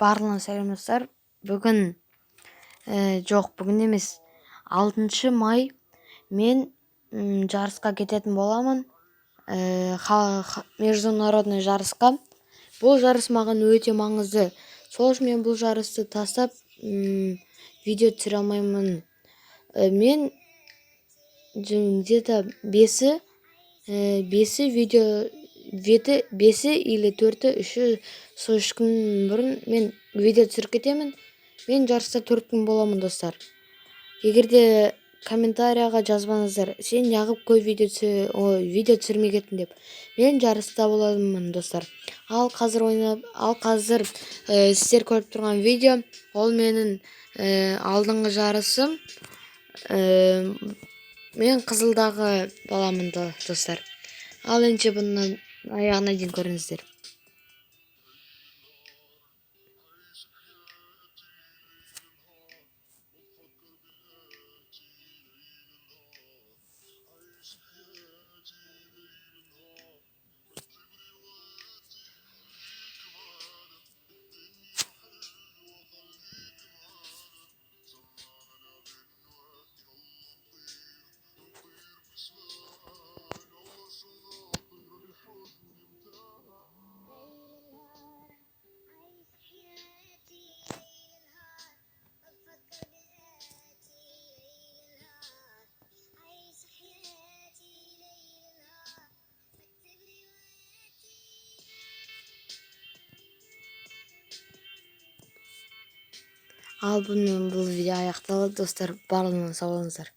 Барлығына сәлем достар. Бүгін бүгін емес, 6 май мен жарысқа кететін боламын. Международный жарысқа. Бұл жарыс маған өте маңызды. Сол үшін мен бұл жарысты тастап видео түсіре алмаймын. Мен где-то 5 видео 5 или 4 сол 3 күн бұрын мен видео түсіріп кетемін. Мен жарыста 4 күн боламын достар. Егерде комментарияға жазбаңыздар, сен неғып көп видео түсірмей кеттің деп. Мен жарыста боламын достар. Ал қазір сіздер көріп тұрған видео, ол менің алдыңғы жарысым. Мен Қызылдағы боламын достар. Ал енді бұны аяғына дейін көріңіздер. Ал бұл видео аяқталды достар. Барлығына сау болыңыздар.